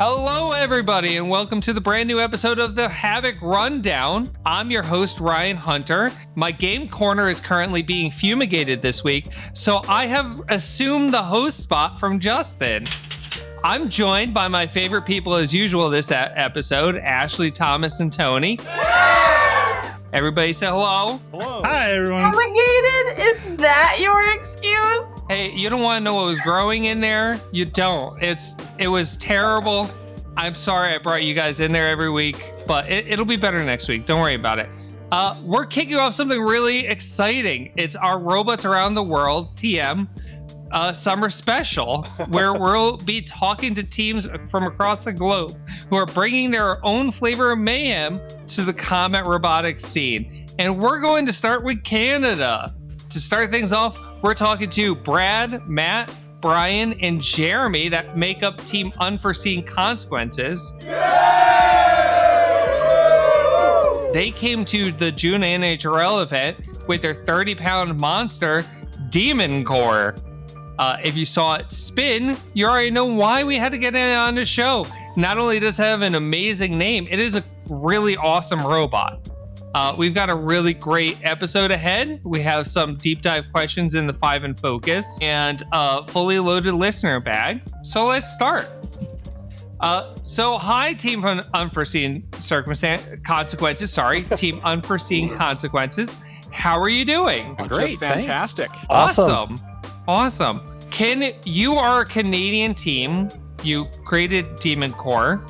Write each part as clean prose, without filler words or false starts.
Hello, everybody, and welcome to the brand new episode of the Havoc Rundown. I'm your host, Ryan Hunter. My game corner is currently being fumigated this week, so I have assumed the host spot from Justin. I'm joined by my favorite people as usual this episode, Ashley, Thomas, and Tony. Everybody say hello. Hello. Hi, everyone. Fumigated? Is that your excuse? Hey, you don't want to know what was growing in there? You don't. It was terrible. I'm sorry I brought you guys in there every week, but it'll be better next week. Don't worry about it. We're kicking off something really exciting. It's our Robots Around the World, TM, summer special, where we'll be talking to teams from across the globe who are bringing their own flavor of mayhem to the combat robotics scene. And we're going to start with Canada. To start things off, we're talking to Brad, Matt, Brian, and Jeremy that make up Team Unforeseen Consequences. They came to the June NHRL event with their 30-pound monster, Demon Core. If you saw it spin, you already know why we had to get it on the show. Not only does it have an amazing name, it is a really awesome robot. We've got a really great episode ahead. We have some deep dive questions in the 5 in focus and a fully loaded listener bag. So let's start. So hi, Team Unforeseen Consequences. Sorry, Team Unforeseen Consequences. How are you doing? Great, fantastic. Awesome. You are a Canadian team. You created Demon Core.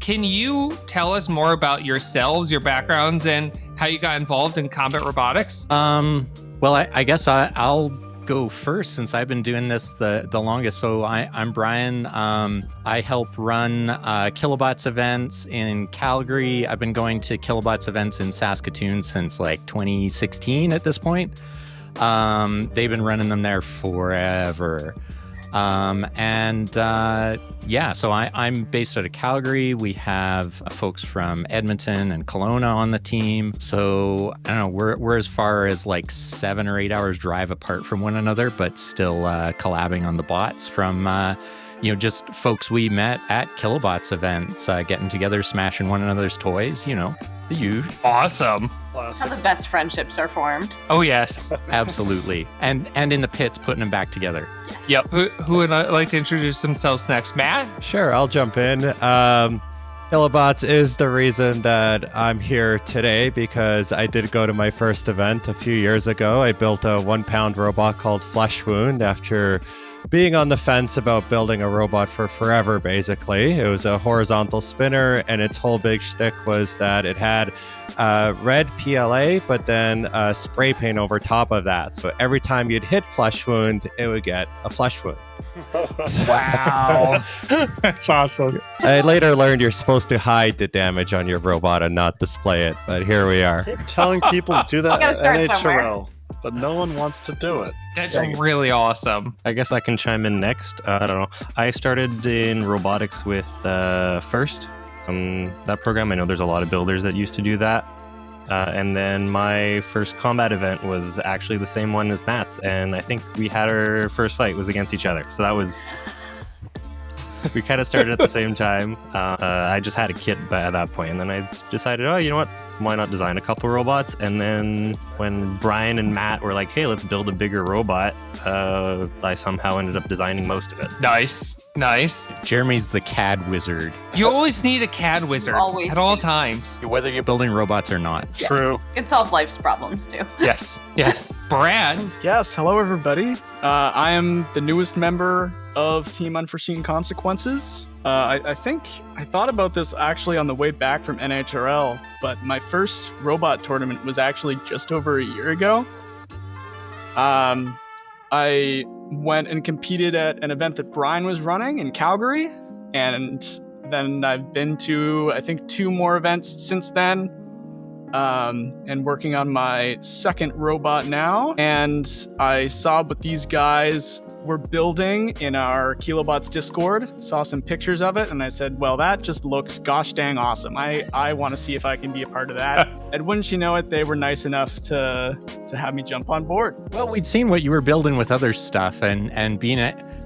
Can you tell us more about yourselves, your backgrounds, and how you got involved in combat robotics? Well, I guess I'll go first since I've been doing this the longest. So I'm Brian. I help run Kilobots events in Calgary. I've been going to Kilobots events in Saskatoon since like 2016 at this point. They've been running them there forever. So I'm based out of Calgary. We have folks from Edmonton and Kelowna on the team. So I don't know, we're as far as like 7 or 8 hours drive apart from one another, but still collabing on the bots from just folks we met at Kilobots events, getting together, smashing one another's toys, the usual. Awesome. How the best friendships are formed. Oh, yes. Absolutely. And in the pits, putting them back together. Yes. Yep. Who would like to introduce themselves next? Matt? Sure, I'll jump in. Kilobots is the reason that I'm here today because I did go to my first event a few years ago. I built a 1-pound robot called Flesh Wound after being on the fence about building a robot for forever, basically. It was a horizontal spinner, and its whole big shtick was that it had red PLA, but then spray paint over top of that. So every time you'd hit Flesh Wound, it would get a Flesh Wound. Wow. That's awesome. I later learned you're supposed to hide the damage on your robot and not display it, but here we are. Telling people to do that gotta at start NHRL, but no one wants to do it. That's really awesome. I guess I can chime in next. I don't know. I started in robotics with First. That program, I know there's a lot of builders that used to do that. And then my first combat event was actually the same one as Matt's. And I think we had our first fight was against each other. So that was... we kind of started at the same time. I just had a kit at that point. And then I decided, oh, you know what? Why not design a couple robots? And then when Brian and Matt were like, hey, let's build a bigger robot, I somehow ended up designing most of it. Nice. Jeremy's the CAD wizard, You always need a CAD wizard Always at all do. times. whether you're building robots or not. Yes. True. It can solve life's problems, too. Yes. Brad? Yes, hello everybody. I am the newest member of Team Unforeseen Consequences. I think I thought about this actually on the way back from NHRL, but my first robot tournament was actually just over a year ago. I went and competed at an event that Brian was running in Calgary, and then I've been to, I think, 2 more events since then. And working on my second robot now. And I saw what these guys were building in our Kilobots Discord, saw some pictures of it, and I said, well, that just looks gosh dang awesome. I want to see if I can be a part of that. And wouldn't you know it, they were nice enough to have me jump on board. Well, we'd seen what you were building with other stuff, and being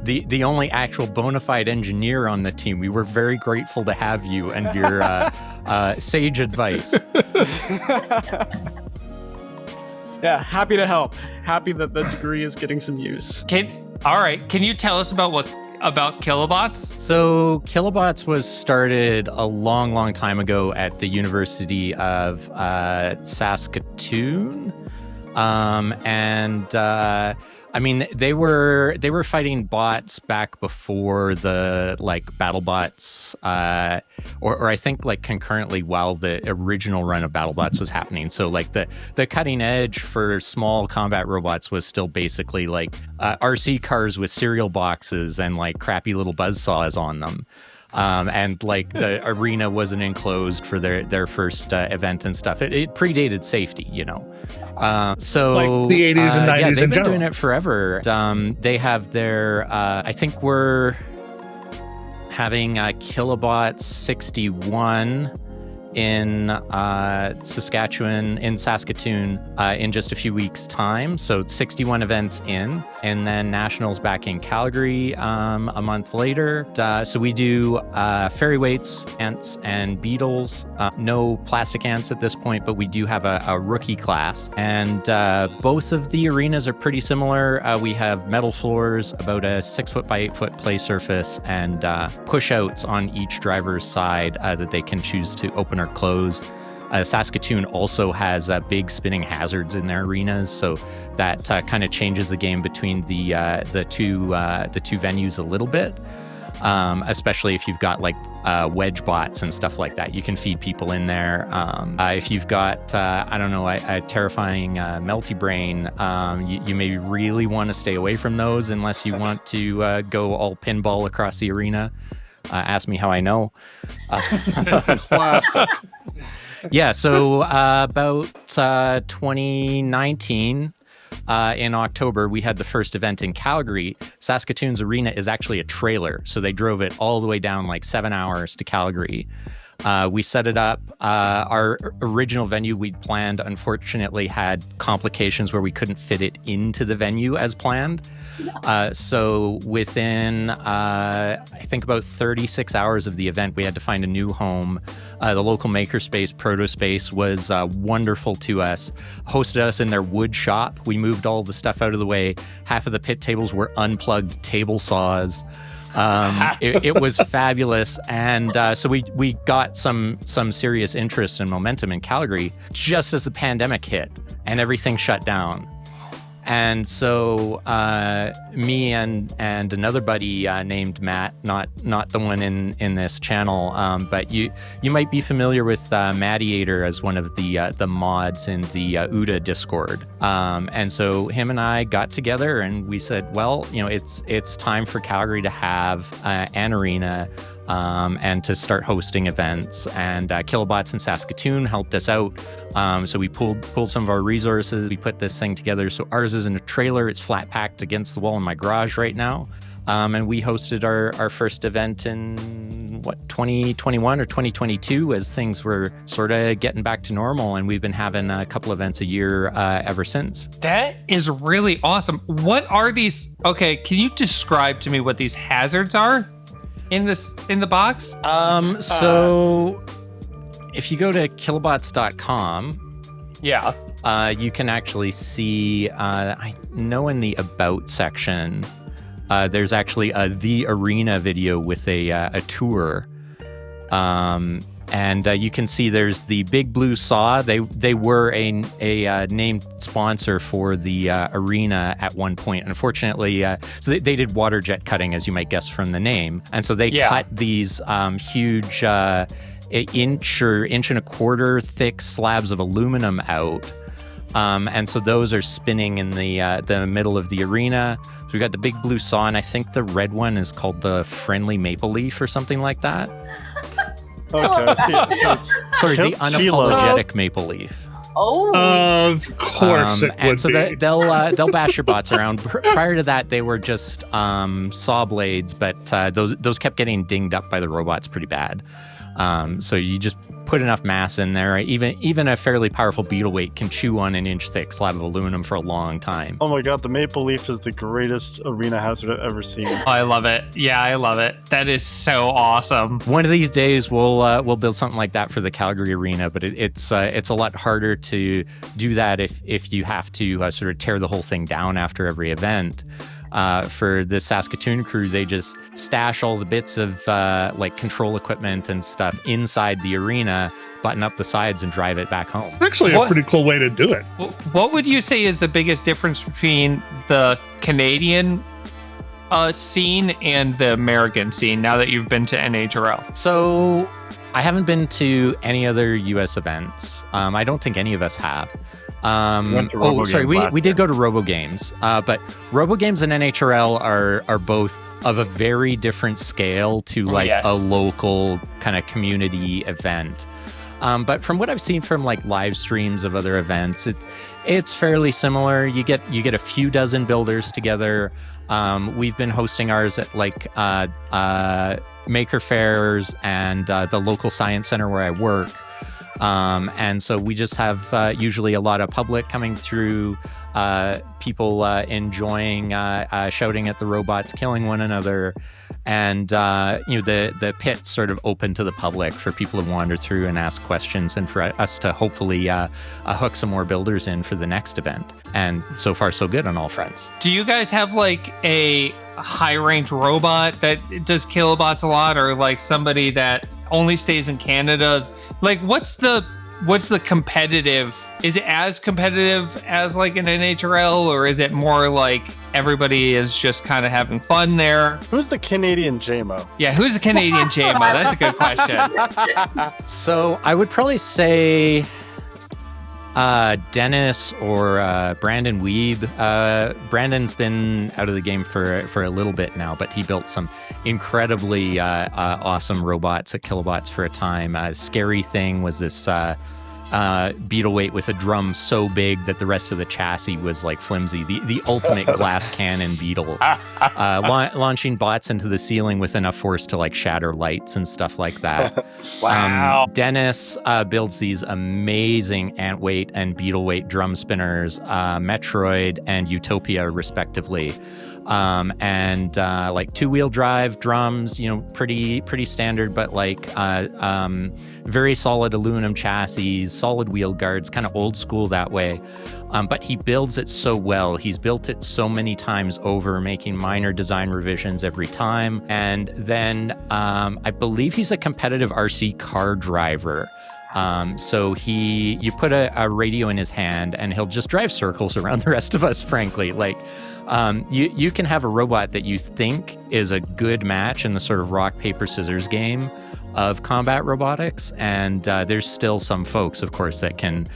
the only actual bona fide engineer on the team, we were very grateful to have you and your sage advice. Yeah, happy to help. Happy that the degree is getting some use. All right. Can you tell us about Kilobots? So Kilobots was started a long, long time ago at the University of Saskatoon. I mean, they were fighting bots back before the BattleBots, or I think concurrently while the original run of BattleBots was happening. So the cutting edge for small combat robots was still basically RC cars with cereal boxes and crappy little buzzsaws on them. And the arena wasn't enclosed for their first event and stuff. It predated safety, So the 80s and 90s they've in been general. doing it forever. They have their, I think we're having Kilobots 61 in Saskatoon, in just a few weeks' time. So 61 events in, and then nationals back in Calgary a month later. So we do fairy weights, ants, and beetles. No plastic ants at this point, but we do have a rookie class. And both of the arenas are pretty similar. We have metal floors, about a 6 foot by 8 foot play surface, and push outs on each driver's side that they can choose to open or closed. Saskatoon also has big spinning hazards in their arenas, so that kind of changes the game between the two venues a little bit. Especially if you've got wedge bots and stuff like that, you can feed people in there. If you've got a terrifying Melty brain, you may really want to stay away from those unless you want to go all pinball across the arena. Ask me how I know. Classic. Yeah, so about 2019, in October, we had the first event in Calgary. Saskatoon's arena is actually a trailer, so they drove it all the way down 7 hours to Calgary. We set it up. Our original venue we'd planned, unfortunately, had complications where we couldn't fit it into the venue as planned. So within, I think about 36 hours of the event, we had to find a new home. The local makerspace, Protospace, was wonderful to us, hosted us in their wood shop. We moved all the stuff out of the way. Half of the pit tables were unplugged table saws. It was fabulous. And so we got some serious interest and momentum in Calgary just as the pandemic hit and everything shut down. And so me and another buddy named Matt, not the one in this channel, but you might be familiar with Mattiator as one of the mods in the UDA Discord. And so him and I got together and we said, well, it's time for Calgary to have an arena. And to start hosting events. And Kilobots in Saskatoon helped us out. So we pulled some of our resources. We put this thing together. So ours is in a trailer. It's flat packed against the wall in my garage right now. And we hosted our first event in 2021 or 2022 as things were sort of getting back to normal. And we've been having a couple events a year ever since. That is really awesome. What are these? Okay, can you describe to me what these hazards are in the box? So if you go to kilobots.com, yeah, you can actually see, I know in the About section, there's actually the arena video with a tour. And you can see there's the Big Blue Saw. They were a named sponsor for the arena at one point. Unfortunately, so they did water jet cutting, as you might guess from the name. And so they cut these huge inch and a quarter thick slabs of aluminum out. And so those are spinning in the middle of the arena. So we've got the Big Blue Saw, and I think the red one is called the Friendly Maple Leaf or something like that. Okay, so it's Sorry, the unapologetic maple leaf. Oh, Of course it would and so be. they'll bash your bots around. Prior to that, they were just saw blades, but those kept getting dinged up by the robots pretty bad. So you just put enough mass in there. Even a fairly powerful beetle weight can chew on an inch thick slab of aluminum for a long time. Oh my god, the Maple Leaf is the greatest arena hazard I've ever seen. I love it. Yeah, I love it. That is so awesome. One of these days, we'll build something like that for the Calgary arena, but it's a lot harder to do that if you have to sort of tear the whole thing down after every event. For the Saskatoon crew, they just stash all the bits of like control equipment and stuff inside the arena, button up the sides, and drive it back home. It's actually a pretty cool way to do it. What would you say is the biggest difference between the Canadian scene and the American scene now that you've been to NHRL? So I haven't been to any other U.S. events. I don't think any of us have. Went to Robo sorry, Games we did go to Robo Games, but Robo Games and NHRL are both of a very different scale to like a local kind of community event. But from what I've seen from like live streams of other events, it's fairly similar. You get a few dozen builders together. We've been hosting ours at like maker fairs and the local science center where I work. And so we just have usually a lot of public coming through, people enjoying shouting at the robots, killing one another, and the pit's sort of open to the public for people to wander through and ask questions, and for us to hopefully hook some more builders in for the next event. And so far, so good on all fronts. Do you guys have like a high-ranked robot that does kilobots a lot, or like somebody that only stays in Canada? Like, what's the competitive? Is it as competitive as like an NHRL, or is it more like everybody is just kind of having fun there? Who's the Canadian JMO? Yeah, who's the Canadian JMO? That's a good question. So I would probably say Dennis or Brandon Weeb. Brandon's been out of the game for a little bit now, but he built some incredibly awesome robots at Kilobots for a time. Scary Thing was this beetle weight with a drum so big that the rest of the chassis was like flimsy. The ultimate glass cannon beetle. Launching bots into the ceiling with enough force to like shatter lights and stuff like that. Wow. Dennis builds these amazing ant weight and beetle weight drum spinners, Metroid and Utopia respectively. And like two-wheel drive drums, pretty standard, but like very solid aluminum chassis, solid wheel guards, kind of old school that way. But he builds it so well. He's built it so many times over, making minor design revisions every time. And then I believe he's a competitive RC car driver. So you put a radio in his hand and he'll just drive circles around the rest of us, frankly. Like, you can have a robot that you think is a good match in the sort of rock, paper, scissors game of combat robotics. And there's still some folks, of course, that can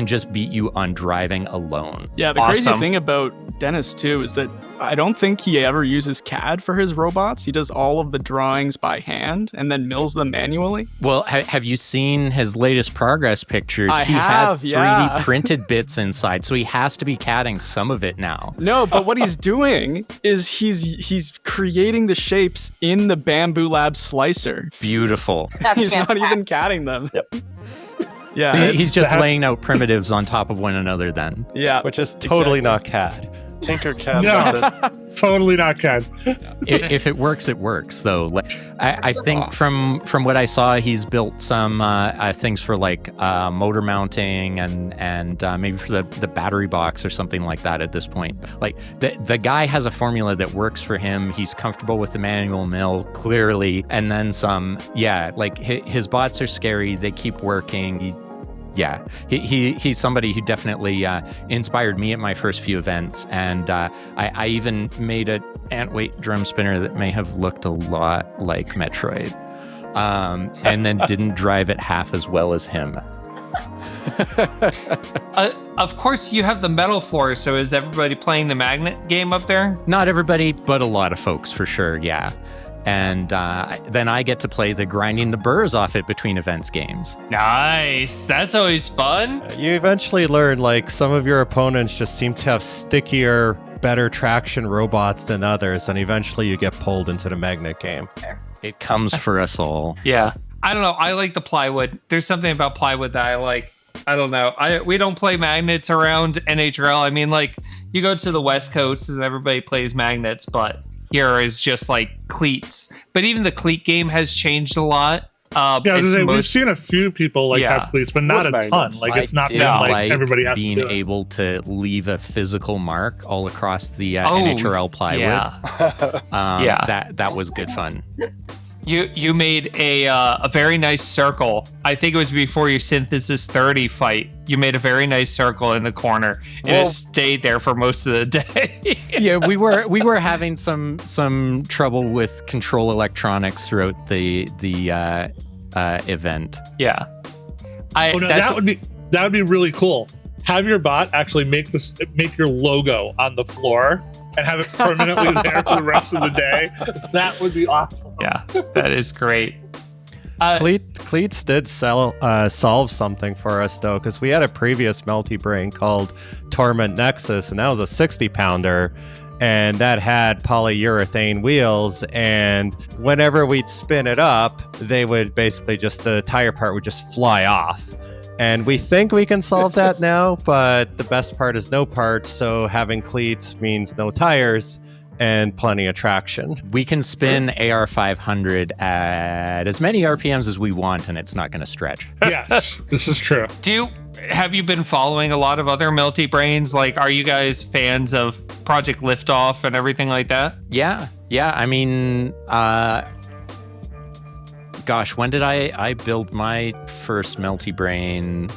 just beat you on driving alone. Yeah, the crazy thing about Dennis, too, is that I don't think he ever uses CAD for his robots. He does all of the drawings by hand and then mills them manually. Well, have you seen his latest progress pictures? He has have, 3D yeah. printed bits inside, so he has to be CADing some of it now. No, but what he's doing is he's creating the shapes in the Bamboo Lab slicer. Beautiful. That's He's not even fantastic. CADing them. Yep. Yeah, He's just laying out primitives on top of one another then. yeah. Which is totally not CAD. Tinkercad No. does it. Totally not CAD. If it works, it works, though. Like, I think from what I saw, he's built some things for like motor mounting and maybe for the battery box or something like that at this point. Like the guy has a formula that works for him. He's comfortable with the manual mill, clearly, and then some. Yeah, like his bots are scary. They keep working. He's somebody who definitely inspired me at my first few events, and I even made an ant weight drum spinner that may have looked a lot like Metroid, and then didn't drive it half as well as him. Of course, you have the metal floor, so is everybody playing the magnet game up there? Not everybody, but a lot of folks for sure. Yeah. And then I get to play the grinding the burrs off it between events games. Nice. That's always fun. You eventually learn, like, some of your opponents just seem to have stickier, better traction robots than others, and eventually you get pulled into the magnet game. It comes for us all. Yeah. I don't know. I like the plywood. There's something about plywood that I like. I don't know. We don't play magnets around NHRL. I mean, like, you go to the West Coast and everybody plays magnets, but here is just like cleats. But even the cleat game has changed a lot. We've seen a few people have cleats, but not a ton. Like, it's not been like everybody has being to do it. able to leave a physical mark all across the NHRL plywood. That was good fun. You made a very nice circle. I think it was before your Synthesis 30 fight. You made a very nice circle in the corner, and it stayed there for most of the day. Yeah, we were having some trouble with control electronics throughout the event. Yeah, that would be really cool. Have your bot actually make your logo on the floor and have it permanently there for the rest of the day. That would be awesome. Yeah, that is great. Cleats did solve something for us, though, because we had a previous Melty brain called Torment Nexus, and that was a 60-pounder, and that had polyurethane wheels, and whenever we'd spin it up, they would basically the tire part would just fly off. And we think we can solve that now, but the best part is no parts, so having cleats means no tires and plenty of traction. We can spin AR500 at as many RPMs as we want, and it's not going to stretch. Yes, this is true. Have you been following a lot of other Melty brains? Like, are you guys fans of Project Liftoff and everything like that? Yeah. I mean, gosh, when did I build my first Melty brain?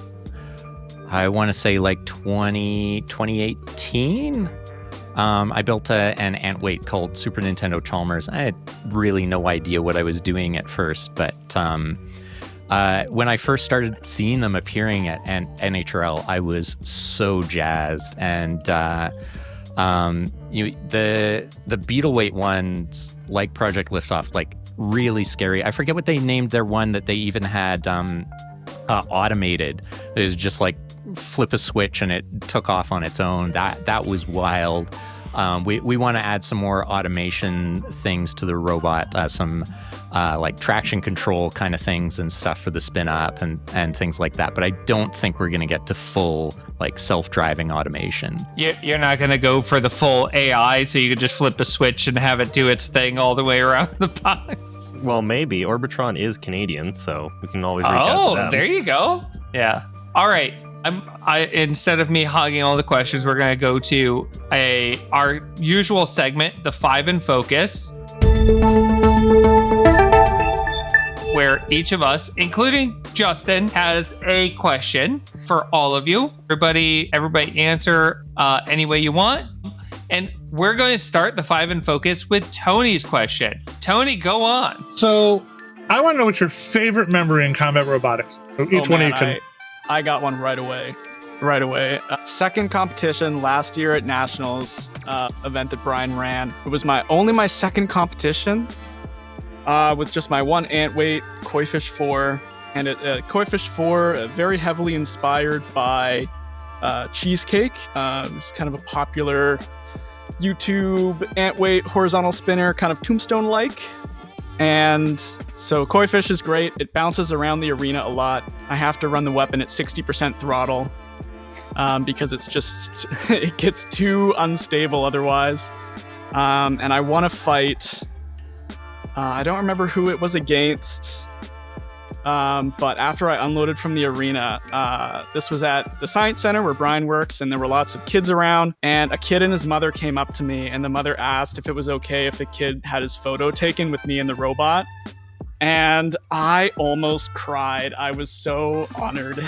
I want to say like 2018. I built an Antweight called Super Nintendo Chalmers. I had really no idea what I was doing at first, but when I first started seeing them appearing at NHRL, I was so jazzed. And the Beetleweight ones, like Project Liftoff, like really scary. I forget what they named their one that they even had automated. It was just like flip a switch and it took off on its own. That was wild. We want to add some more automation things to the robot, some like traction control kind of things and stuff for the spin up and things like that. But I don't think we're going to get to full like self-driving automation. You're not going to go for the full AI, so you could just flip a switch and have it do its thing all the way around the box. Well, maybe. Orbitron is Canadian, so we can always reach out to them. Oh, there you go. Yeah. All right. Instead of me hogging all the questions, we're going to go to our usual segment, the 5 in Focus, where each of us, including Justin, has a question for all of you. Everybody answer any way you want. And we're going to start the 5 in Focus with Tony's question. Tony, go on. So I want to know what your favorite memory in combat robotics. So each one of you can... I got one right away. Second competition last year at Nationals, event that Brian ran. It was only my second competition with just my one Antweight Koi-Fish 4. And Koi-Fish 4, very heavily inspired by Cheesecake. It's kind of a popular YouTube Antweight horizontal spinner, kind of Tombstone-like. And so Koi-Fish is great. It bounces around the arena a lot. I have to run the weapon at 60% throttle because it gets too unstable otherwise. And I want to fight, I don't remember who it was against, but after I unloaded from the arena, this was at the Science Center where Brian works, and there were lots of kids around, and a kid and his mother came up to me, and the mother asked if it was okay if the kid had his photo taken with me and the robot, and I almost cried. I was so honored.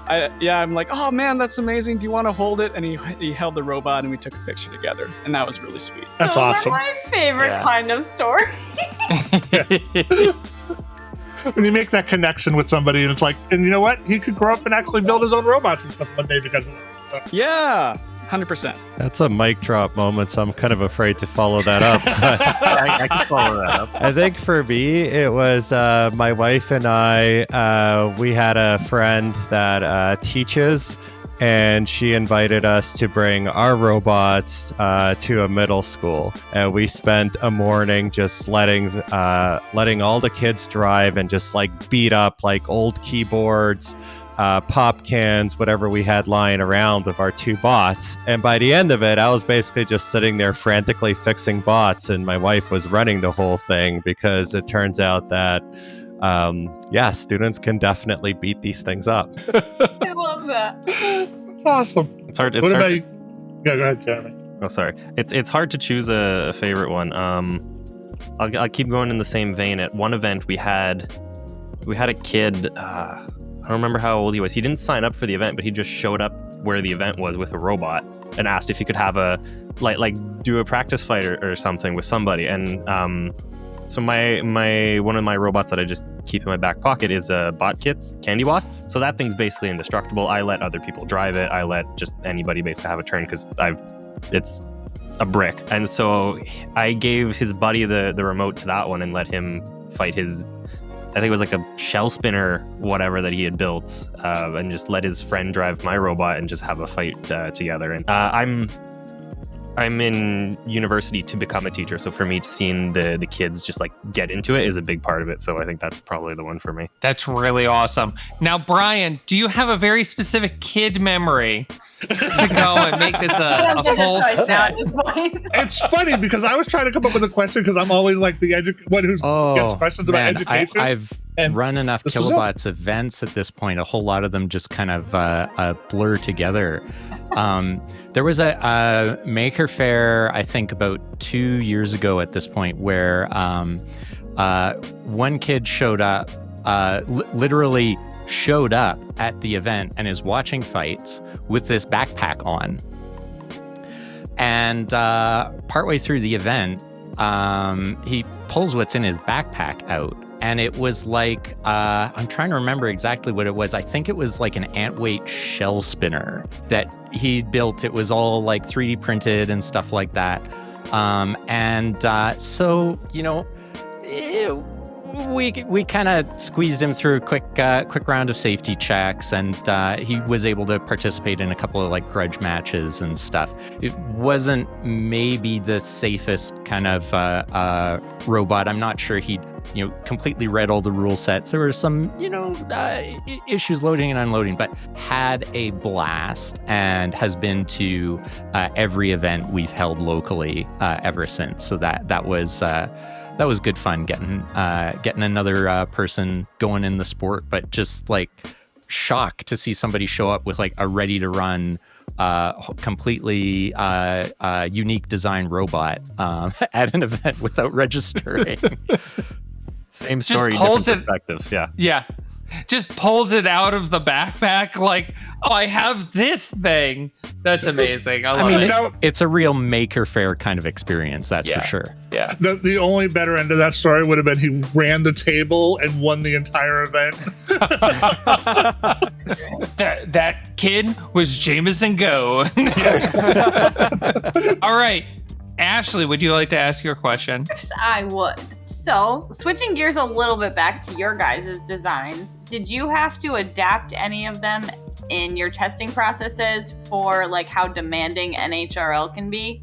I'm like, oh man, that's amazing. Do you want to hold it? And he held the robot, and we took a picture together, and that was really sweet. That's awesome. Those are my favorite kind of story. When you make that connection with somebody, and it's like, and you know what? He could grow up and actually build his own robots and stuff one day because of that. So. Yeah. 100%. That's a mic drop moment, so I'm kind of afraid to follow that up. I can follow that up. I think for me, it was my wife and I, we had a friend that teaches, and she invited us to bring our robots to a middle school. And we spent a morning just letting all the kids drive and just like beat up like old keyboards, pop cans, whatever we had lying around with our two bots. And by the end of it, I was basically just sitting there frantically fixing bots, and my wife was running the whole thing, because it turns out that students can definitely beat these things up. I love that. It's awesome. It's hard. What about you? Yeah, go ahead, Jeremy. Oh, sorry. It's hard to choose a favorite one. I'll keep going in the same vein. At one event, we had a kid. I don't remember how old he was. He didn't sign up for the event, but he just showed up where the event was with a robot and asked if he could have a do a practice fight or something with somebody. And so my one of my robots that I just keep in my back pocket is a Bot Kit's Candy Wasp. So that thing's basically indestructible. I let other people drive it. I let just anybody basically have a turn, because it's a brick. And so I gave his buddy the remote to that one and let him fight his, I think it was like a shell spinner, whatever, that he had built, and just let his friend drive my robot and just have a fight together. And I'm in university to become a teacher, so for me, seeing the kids just like get into it is a big part of it. So I think that's probably the one for me. That's really awesome. Now, Brian, do you have a very specific kid memory to go and make this a full set? It's funny because I was trying to come up with a question, because I'm always like the one who gets questions about education. I've run enough Kilobots events at this point. A whole lot of them just kind of blur together. There was a Maker Faire, I think about 2 years ago at this point, where one kid showed up, literally showed up at the event and is watching fights with this backpack on. And partway through the event, he pulls what's in his backpack out. And it was like, I'm trying to remember exactly what it was. I think it was like an ant weight shell spinner that he built. It was all like 3D printed and stuff like that. So, you know, we kind of squeezed him through a quick round of safety checks, and he was able to participate in a couple of like grudge matches and stuff. It wasn't maybe the safest kind of robot. I'm not sure he completely read all the rule sets. There were some issues loading and unloading, but had a blast and has been to every event we've held locally ever since. So that was good fun, getting another person going in the sport, but just like shocked to see somebody show up with like a ready to run, completely unique design robot at an event without registering. Same story, different perspective. Yeah. Just pulls it out of the backpack like, oh, I have this thing. That's amazing. I mean, it's a real Maker Faire kind of experience, that's for sure. Yeah. The only better end of that story would have been he ran the table and won the entire event. that kid was Jameson Go. All right. Ashley, would you like to ask your question? Yes, I would. So, switching gears a little bit back to your guys' designs, did you have to adapt any of them in your testing processes for like how demanding NHRL can be?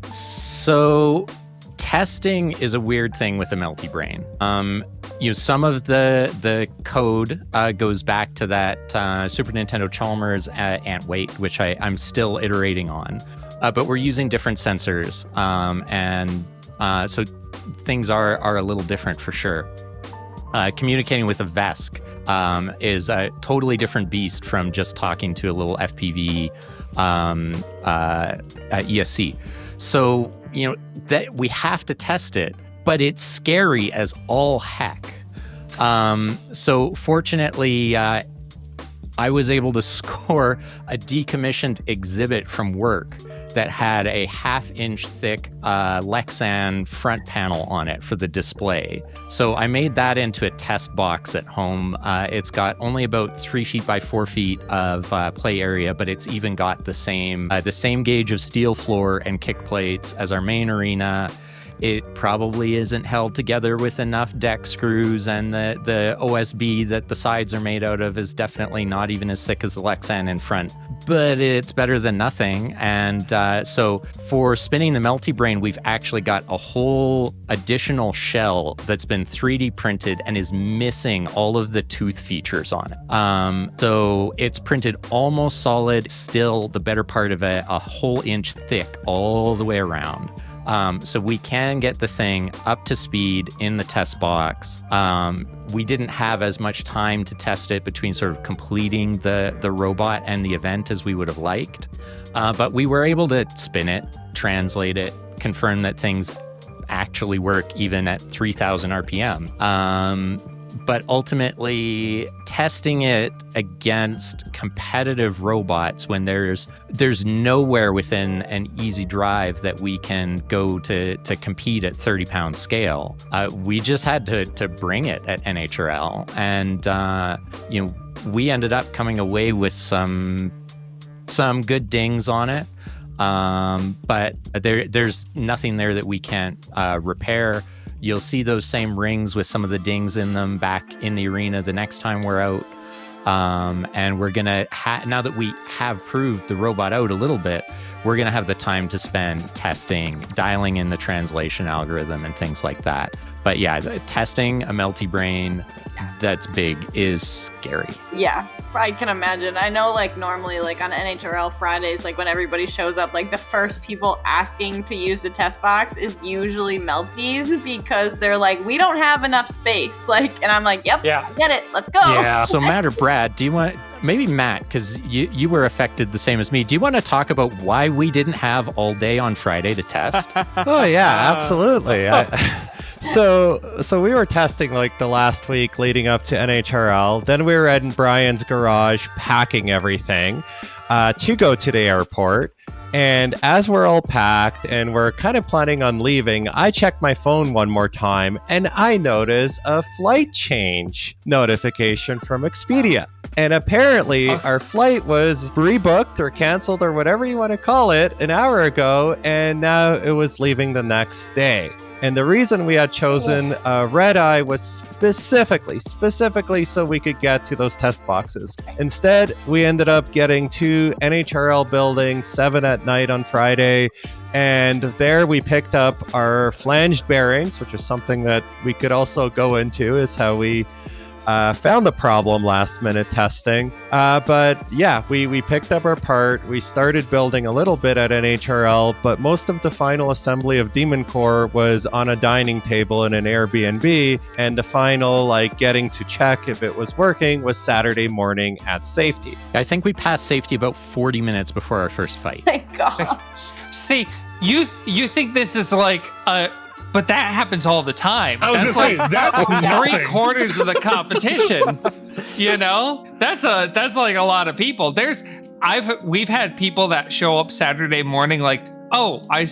So testing is a weird thing with the Melty Brain. Some of the code goes back to that Super Nintendo Chalmers ant weight, which I'm still iterating on. But we're using different sensors, so things are a little different for sure. Communicating with a VESC is a totally different beast from just talking to a little FPV ESC. So, that we have to test it, but it's scary as all heck. So fortunately, I was able to score a decommissioned exhibit from work that had a 1/2 inch thick Lexan front panel on it for the display. So I made that into a test box at home. It's got only about 3 feet by 4 feet of play area, but it's even got the same gauge of steel floor and kick plates as our main arena. It probably isn't held together with enough deck screws, and the OSB that the sides are made out of is definitely not even as thick as the Lexan in front, but it's better than nothing. And so for spinning the Melty Brain, we've actually got a whole additional shell that's been 3D printed and is missing all of the tooth features on it. So it's printed almost solid, still the better part of a whole inch thick all the way around. So we can get the thing up to speed in the test box. We didn't have as much time to test it between sort of completing the robot and the event as we would have liked. But we were able to spin it, translate it, confirm that things actually work even at 3,000 RPM. But ultimately, testing it against competitive robots when there's nowhere within an easy drive that we can go to compete at 30-pound scale, we just had to bring it at NHRL, and we ended up coming away with some good dings on it. But there's nothing there that we can't repair. You'll see those same rings with some of the dings in them back in the arena the next time we're out. And we're going to, now that we have proved the robot out a little bit, we're going to have the time to spend testing, dialing in the translation algorithm and things like that. But yeah, testing a Melty Brain that's big is scary. Yeah, I can imagine. I know, like, normally, like, on NHRL Fridays, like, when everybody shows up, like, the first people asking to use the test box is usually Melties, because they're like, we don't have enough space. Like, and I'm like, yep, Yeah. get it, let's go. Yeah. So Matt or Brad, do you want, maybe Matt, because you were affected the same as me. Do you want to talk about why we didn't have all day on Friday to test? Oh yeah, absolutely. So we were testing like the last week leading up to NHRL. Then we were in Brian's garage packing everything to go to the airport. And as we're all packed and we're kind of planning on leaving, I check my phone one more time and I notice a flight change notification from Expedia. And apparently our flight was rebooked or canceled or whatever you want to call it an hour ago, and now it was leaving the next day. And the reason we had chosen Red Eye was specifically so we could get to those test boxes. Instead, we ended up getting to NHRL building 7 at night on Friday. And there we picked up our flanged bearings, which is something that we could also go into, is how we found the problem last minute testing. But yeah, we picked up our part. We started building a little bit at NHRL, but most of the final assembly of Demon Core was on a dining table in an Airbnb. And the final, like, getting to check if it was working was Saturday morning at safety. I think we passed safety about 40 minutes before our first fight. Thank gosh. See, you think this is like but that happens all the time. I was That's going to say, that's nothing. 3/4 of the competitions. That's like a lot of people. We've had people that show up Saturday morning like, oh, I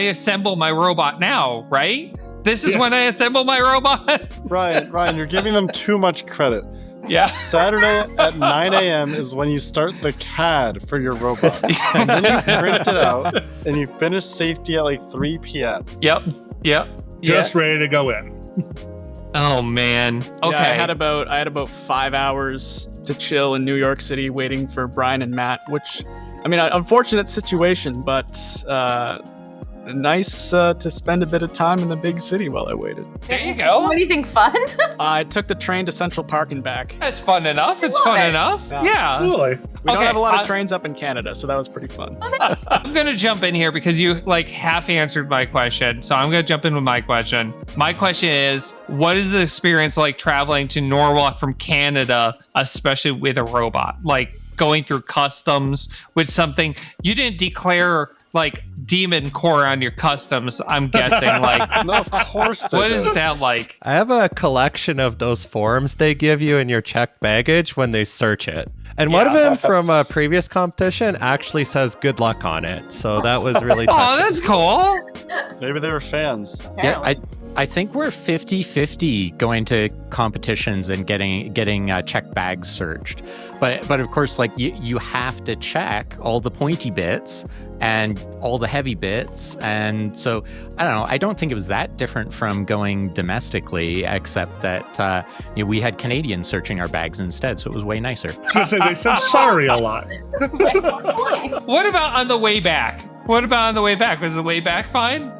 assemble my robot now, right? This is when I assemble my robot. Ryan, you're giving them too much credit. Yeah. Saturday at 9 a.m. is when you start the CAD for your robot. And then you print it out, and you finish safety at like 3 p.m. Yep. Just ready to go in. Oh man. Okay. Yeah, I had about 5 hours to chill in New York City waiting for Brian and Matt, which, I mean, an unfortunate situation, but nice to spend a bit of time in the big city while I waited. There you go. Anything fun? I took the train to Central Park and back. That's fun enough. It's fun enough. Yeah. Really? We don't have a lot of trains up in Canada, so that was pretty fun. I'm going to jump in here because you like half answered my question. So I'm going to jump in with my question. My question is, what is the experience like traveling to Norwalk from Canada, especially with a robot? Like going through customs with something you didn't declare like demon core on your customs, I'm guessing. Like, No, of course they what do. is that like? I have a collection of those forms they give you in your checked baggage when they search it. And one of them from a previous competition actually says good luck on it. So that was really Oh, touching. that's cool. Maybe they were fans. Yeah, I think we're 50-50 going to competitions and getting checked bags searched. But of course, like you have to check all the pointy bits and all the heavy bits. And so, I don't know, I don't think it was that different from going domestically, except that we had Canadians searching our bags instead, so it was way nicer. I was gonna say, they said sorry a lot. What about on the way back? Was the way back fine?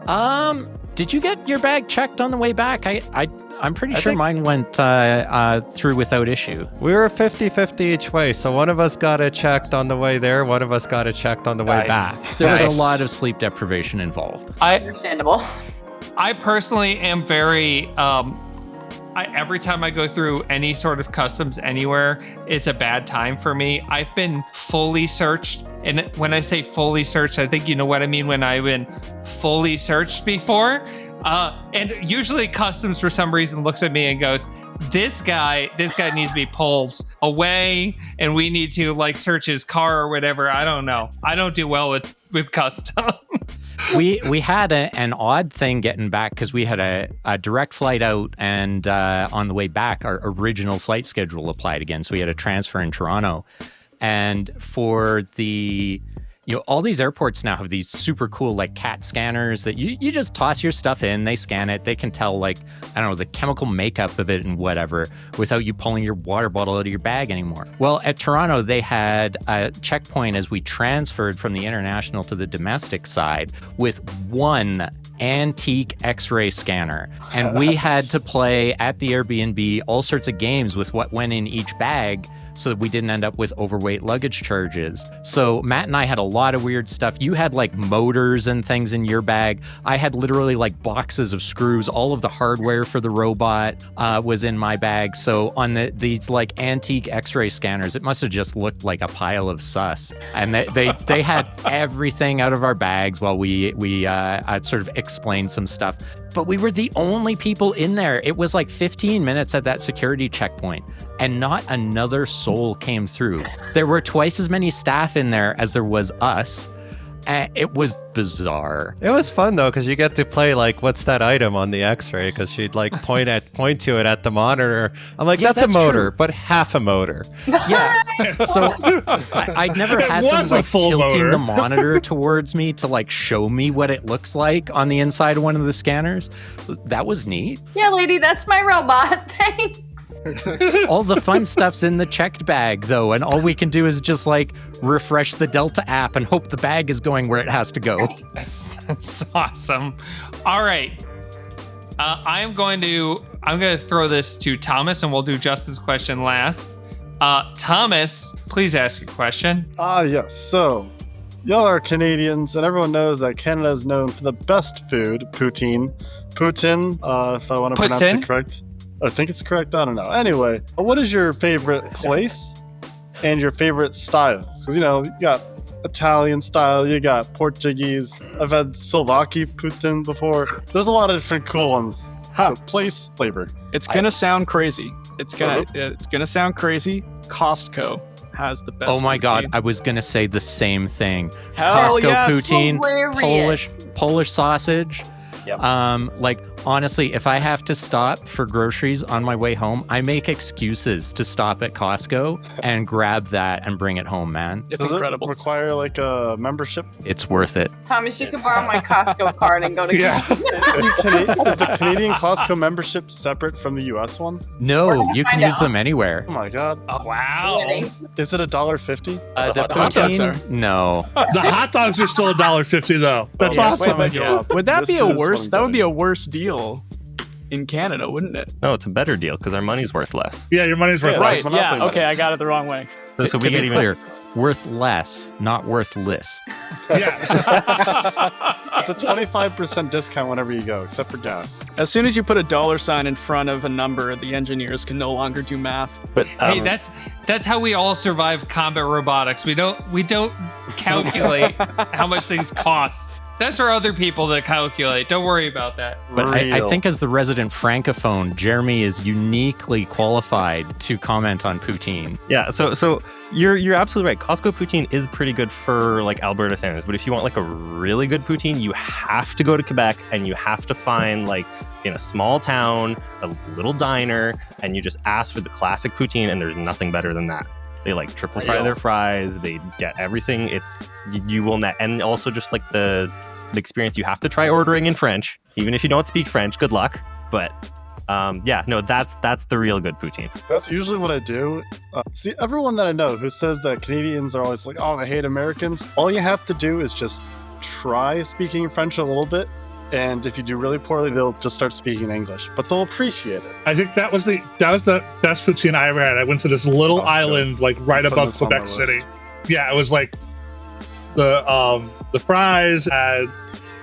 Did you get your bag checked on the way back? I'm pretty sure think- mine went through without issue. We were 50-50 each way. So one of us got it checked on the way there. One of us got it checked on the way Nice. back. There was Nice. a lot of sleep deprivation involved. Understandable. I personally am very every time I go through any sort of customs anywhere, it's a bad time for me. I've been fully searched. And when I say fully searched, I think you know what I mean when I've been fully searched before. And usually customs for some reason looks at me and goes, this guy needs to be pulled away and we need to like search his car or whatever. I don't know. I don't do well with customs. We had an odd thing getting back because we had a direct flight out, and on the way back, our original flight schedule applied again. So we had a transfer in Toronto. And for the, all these airports now have these super cool like CAT scanners that you just toss your stuff in, they scan it, they can tell like, I don't know, the chemical makeup of it and whatever without you pulling your water bottle out of your bag anymore. Well, at Toronto, they had a checkpoint as we transferred from the international to the domestic side with one antique x-ray scanner, and we had to play at the Airbnb all sorts of games with what went in each bag so that we didn't end up with overweight luggage charges. So Matt and I had a lot of weird stuff. You had like motors and things in your bag. I had literally like boxes of screws. All of the hardware for the robot was in my bag. So on these like antique x-ray scanners, it must have just looked like a pile of sus. And they had everything out of our bags while we sort of explained some stuff. But we were the only people in there. It was like 15 minutes at that security checkpoint, and not another soul came through. There were twice as many staff in there as there was us. It was bizarre. It was fun though, because you get to play like, what's that item on the X-ray? Because she'd like point to it at the monitor. I'm like, Yeah, that's a that's motor, true. but half a motor. Yeah. So I'd never It had was them a like full tilting motor. the monitor towards me to like show me what it looks like on the inside of one of the scanners. That was neat. Yeah, lady, that's my robot. Thanks. All the fun stuff's in the checked bag though, and all we can do is just like refresh the Delta app and hope the bag is going where it has to go. That's awesome. All right. I'm going to throw this to Thomas, and we'll do Justin's question last. Thomas, please ask your question. Yes. So, y'all are Canadians, and everyone knows that Canada is known for the best food, poutine. Poutine, if I want to pronounce Poutine? it correct. I think it's correct. I don't know. Anyway, what is your favorite place and your favorite style? Because, you got Italian style, you got Portuguese. I've had Slovaki poutine before. There's a lot of different cool ones. So, place, flavor. It's gonna sound crazy. It's gonna sound crazy. Costco has the best. Oh my God, poutine. I was gonna say the same thing. Hell Costco yes. poutine, Hilarious. Polish sausage. Yep. Like honestly, if I have to stop for groceries on my way home, I make excuses to stop at Costco and grab that and bring it home, man. It's Does incredible. it require like a membership? It's worth it. Thomas, you can borrow my Costco card and go to Yeah. Is the Canadian Costco membership separate from the US one? No, you can find use out. them anywhere. Oh my god. Oh, wow. Is it $1.50? The hot dogs are. poutine? No. The hot dogs are still $1.50 though. That's Oh, yeah, awesome. wait, Would that This be a is worse? what I'm That would be getting. a worse deal. in Canada, wouldn't it? No, it's a better deal because our money's worth less. Yeah, your money's worth Yeah, less. right. Yeah, Monopoly okay, I got it the wrong way. So to we get be even clear, worth less, not worth less. Yeah. It's a 25% discount whenever you go, except for gas. As soon as you put a $sign in front of a number, the engineers can no longer do math. But Hey, that's how we all survive combat robotics. We don't calculate how much things cost. That's for other people to calculate. Don't worry about that. But I Real. think as the resident francophone, Jeremy is uniquely qualified to comment on poutine. yeah, so you're absolutely right. Costco poutine is pretty good for like Alberta standards, but if you want like a really good poutine, you have to go to Quebec and you have to find like in a small town, a little diner, and you just ask for the classic poutine, and there's nothing better than that. They like triple fry their fries. They get everything. It's you will not, and also just like the experience. You have to try ordering in French, even if you don't speak French. Good luck. But yeah, no, that's the real good poutine. That's usually what I do. See, everyone that I know who says that Canadians are always like, oh, they hate Americans. All you have to do is just try speaking French a little bit. And if you do really poorly, they'll just start speaking English, but they'll appreciate it. I think that was the best poutine I ever had. I went to this little Costco. island like right Put above this on my Quebec list. City. Yeah, it was like the fries had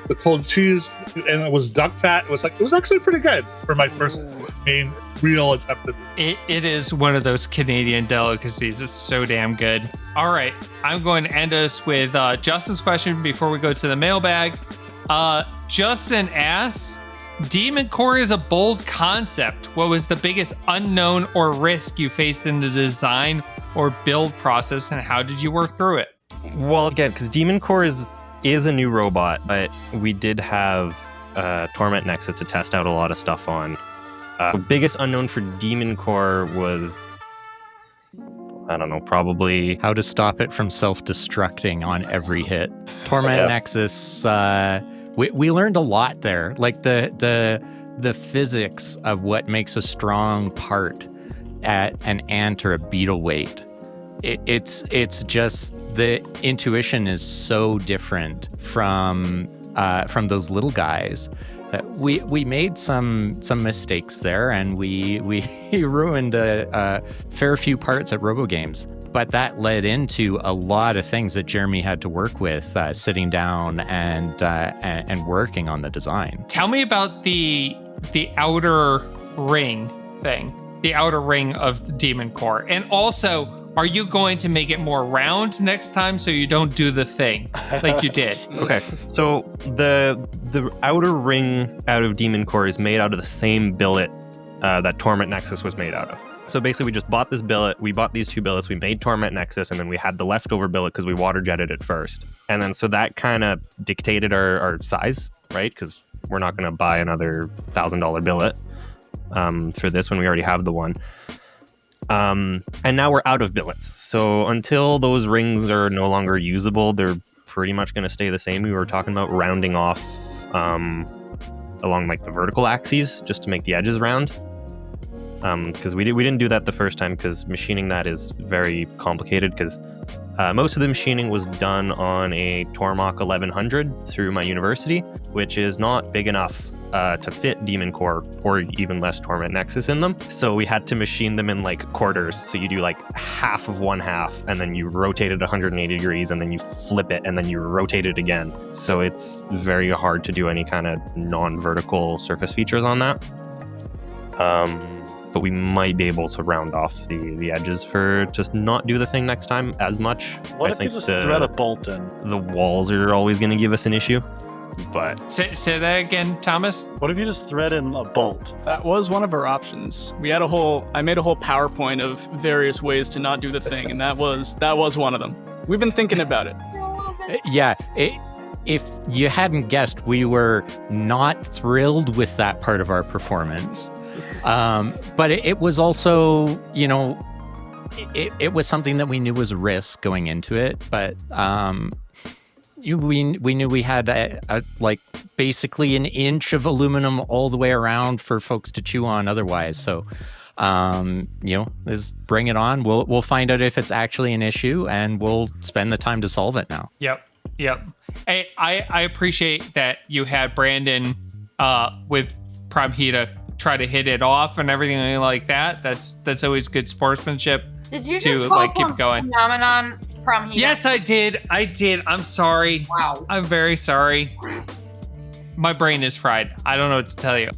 the cold cheese, and it was duck fat. It was actually pretty good for my first main real attempt at It is one of those Canadian delicacies. It's so damn good. All right, I'm going to end us with Justin's question before we go to the mailbag. Justin asks, Demon Core is a bold concept. What was the biggest unknown or risk you faced in the design or build process, and how did you work through it? Well, again, because Demon Core is a new robot, but we did have Torment Nexus to test out a lot of stuff on. The biggest unknown for Demon Core was, I don't know, probably How to stop it from self-destructing on every hit. Torment Nexus, we learned a lot there. Like the physics of what makes a strong part at an ant or a beetle weight. It's just the intuition is so different from those little guys. We made some mistakes there, and we ruined a fair few parts at RoboGames. But that led into a lot of things that Jeremy had to work with, sitting down and working on the design. Tell me about the outer ring thing, the outer ring of the Demon Core, and also, are you going to make it more round next time so you don't do the thing like you did? Okay, so the outer ring out of Demon Core is made out of the same billet that Torment Nexus was made out of. So basically, we just bought this billet, we bought these two billets, we made Torment Nexus, and then we had the leftover billet because we water jetted it first. And then so that kind of dictated our size, right? Because we're not going to buy another $1,000 billet for this when we already have the one. And now we're out of billets. So until those rings are no longer usable, they're pretty much going to stay the same. We were talking about rounding off along like the vertical axes just to make the edges round. Because we didn't do that the first time because machining that is very complicated because most of the machining was done on a Tormach 1100 through my university, which is not big enough to fit Demon Core or even less Torment Nexus in them. So we had to machine them in like quarters. So you do like half of one half and then you rotate it 180 degrees and then you flip it and then you rotate it again. So it's very hard to do any kind of non-vertical surface features on that. But we might be able to round off the edges for just not do the thing next time as much. What I if think you just thread a bolt in? the walls are always going to give us an issue. But Say that again, Thomas. What if you just thread in a bolt? That was one of our options. I made a whole PowerPoint of various ways to not do the thing, and that was one of them. We've been thinking about it. Yeah, if you hadn't guessed, we were not thrilled with that part of our performance. But it was also, it was something that we knew was a risk going into it. But we knew we had a like basically an inch of aluminum all the way around for folks to chew on otherwise. So, let's bring it on. We'll find out if it's actually an issue, and we'll spend the time to solve it now. Yep. Hey, I appreciate that you had Brandon with Prime Hita try to hit it off and everything like that. That's always good sportsmanship. Did you to just like keep going? Phenomenon from here? Yes, I did. I'm sorry. Wow. I'm very sorry. My brain is fried. I don't know what to tell you.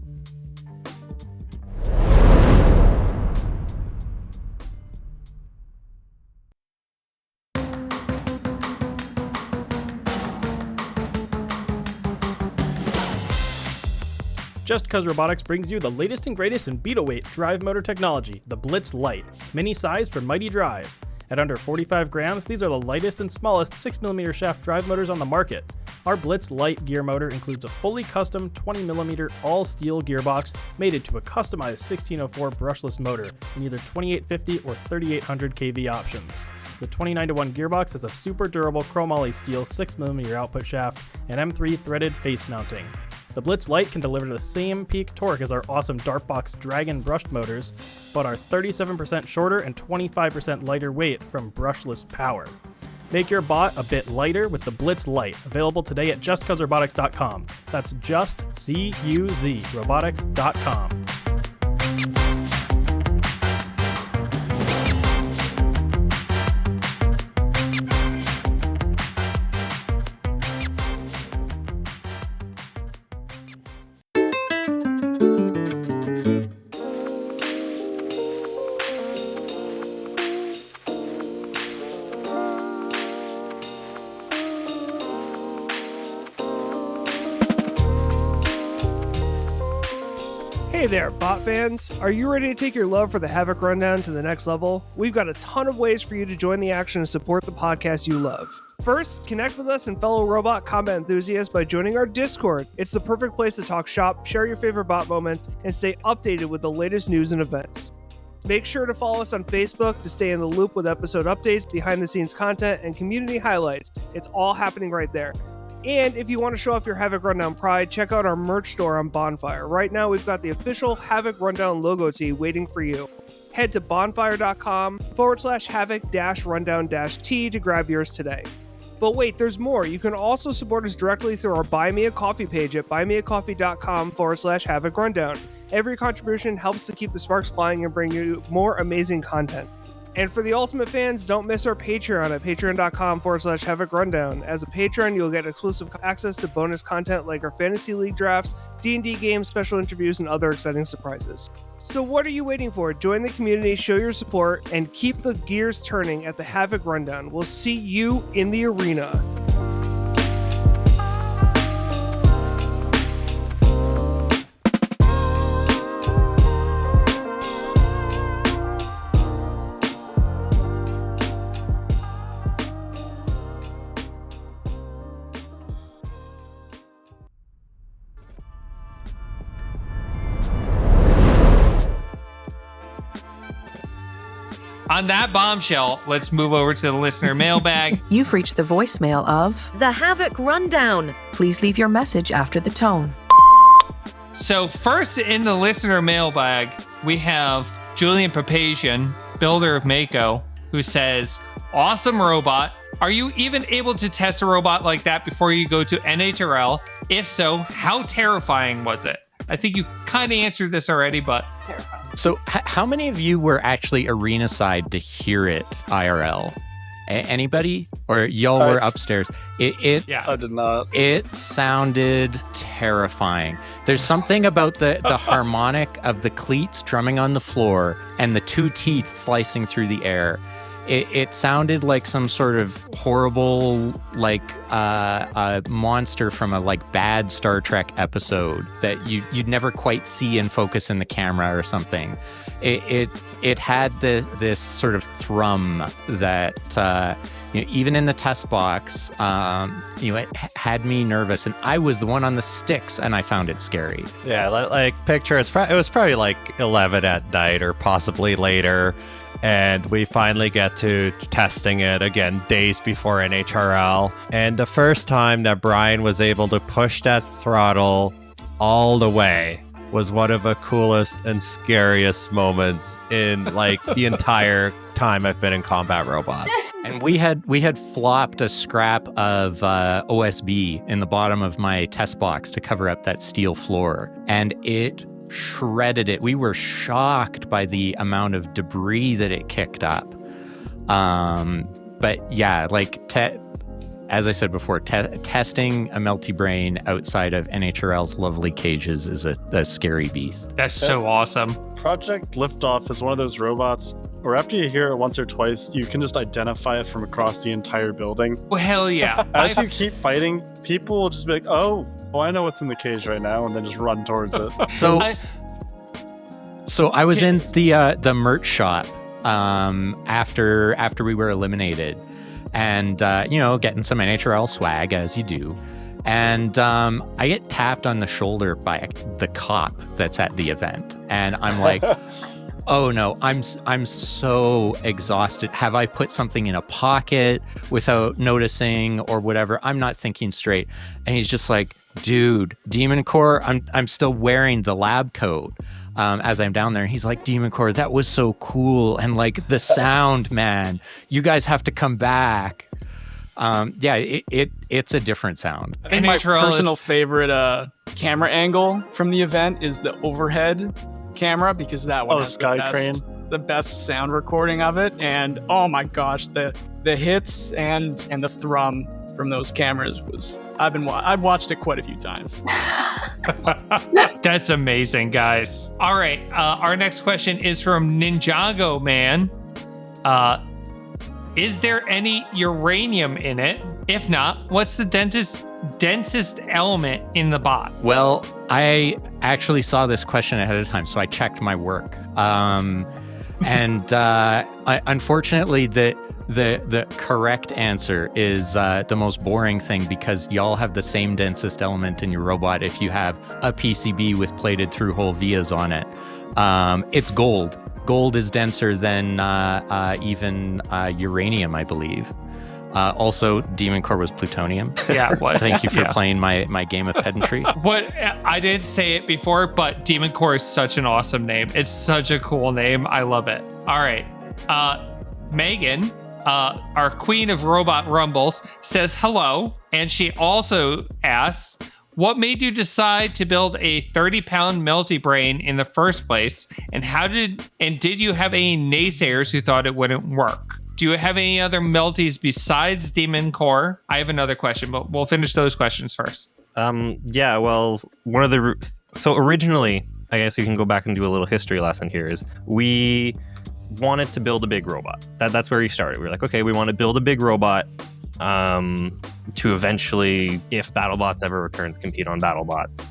Just Cuz Robotics brings you the latest and greatest in Beetle-weight drive motor technology, the Blitz Lite, mini size for mighty drive. At under 45 grams, these are the lightest and smallest 6mm shaft drive motors on the market. Our Blitz Lite gear motor includes a fully custom 20mm all-steel gearbox mated to a customized 1604 brushless motor in either 2850 or 3800 kV options. The 29:1 gearbox has a super durable chromoly steel 6mm output shaft and M3 threaded face mounting. The Blitz Lite can deliver the same peak torque as our awesome Dartbox Dragon brushed motors, but are 37% shorter and 25% lighter weight from brushless power. Make your bot a bit lighter with the Blitz Lite, available today at justcuzrobotics.com. That's just C-U-Z robotics.com. Hey there, bot fans! Are you ready to take your love for the Havoc Rundown to the next level? We've got a ton of ways for you to join the action and support the podcast you love. First, connect with us and fellow robot combat enthusiasts by joining our Discord. It's the perfect place to talk shop, share your favorite bot moments, and stay updated with the latest news and events. Make sure to follow us on Facebook to stay in the loop with episode updates, behind-the-scenes content, and community highlights. It's all happening right there. And if you want to show off your Havoc Rundown pride, check out our merch store on Bonfire. Right now, we've got the official Havoc Rundown logo tee waiting for you. Head to bonfire.com/Havoc-Rundown-T to grab yours today. But wait, there's more. You can also support us directly through our Buy Me a Coffee page at buymeacoffee.com/Havoc Rundown. Every contribution helps to keep the sparks flying and bring you more amazing content. And for the ultimate fans, don't miss our Patreon at patreon.com/Havoc Rundown. As a patron, you'll get exclusive access to bonus content like our Fantasy League drafts, D&D games, special interviews, and other exciting surprises. So what are you waiting for? Join the community, show your support, and keep the gears turning at the Havoc Rundown. We'll see you in the arena. On that bombshell, let's move over to the listener mailbag. You've reached the voicemail of the Havoc Rundown. Please leave your message after the tone. So first in the listener mailbag, we have Julian Papazian, builder of Mako, who says, awesome robot. Are you even able to test a robot like that before you go to NHRL? If so, how terrifying was it? I think you kind of answered this already, but... Terrifying. So how many of you were actually arena side to hear it IRL? Anybody? Or y'all were upstairs? Yeah. I did not. It sounded terrifying. There's something about the harmonic of the cleats drumming on the floor and the two teeth slicing through the air. It sounded like some sort of horrible, like a monster from a like bad Star Trek episode that you'd never quite see in focus in the camera or something. It had this sort of thrum that even in the test box, it had me nervous, and I was the one on the sticks, and I found it scary. Yeah, like picture it was probably like 11 at night or possibly later. And we finally get to testing it again days before NHRL. And the first time that Brian was able to push that throttle all the way was one of the coolest and scariest moments in like the entire time I've been in combat robots. And we had flopped a scrap of OSB in the bottom of my test box to cover up that steel floor. And it shredded it. We were shocked by the amount of debris that it kicked up. But yeah, like as I said before, testing a Melty Brain outside of NHRL's lovely cages is a scary beast. That's so awesome. Project Liftoff is one of those robots where after you hear it once or twice, you can just identify it from across the entire building. Well, hell yeah. As you keep fighting, people will just be like, oh, I know what's in the cage right now, and then just run towards it. So I was in the merch shop after we were eliminated, and getting some NHRL swag as you do. And I get tapped on the shoulder by the cop that's at the event, and I'm like, oh no, I'm so exhausted. Have I put something in a pocket without noticing or whatever? I'm not thinking straight. And he's just like, dude, Demon Core, I'm still wearing the lab coat as I'm down there. And he's like, Demon Core, that was so cool. And like the sound, man, you guys have to come back. It's a different sound. I think my personal favorite camera angle from the event is the overhead camera, because that one has the best sound recording of it. And oh my gosh, the hits and the thrum from those cameras was I've watched it quite a few times. That's amazing, guys. All right, our next question is from Ninjago Man. Is there any uranium in it? If not, what's the densest element in the bot? Well, I actually saw this question ahead of time, so I checked my work. Unfortunately, the correct answer is the most boring thing, because y'all have the same densest element in your robot if you have a PCB with plated through-hole vias on it. It's gold. Gold is denser than even uranium, I believe. Also, Demon Core was plutonium. Yeah, it was. Thank you for playing my game of pedantry. What I didn't say it before, but Demon Core is such an awesome name. It's such a cool name. I love it. All right. Megan, our queen of robot rumbles, says hello. And she also asks, what made you decide to build a 30-pound Melty Brain in the first place? And did you have any naysayers who thought it wouldn't work? Do you have any other Melties besides Demon Core? I have another question, but we'll finish those questions first. Yeah, well, so originally, I guess you can go back and do a little history lesson here, is we wanted to build a big robot. That's where we started. We were like, okay, we want to build a big robot to eventually, if BattleBots ever returns, compete on BattleBots.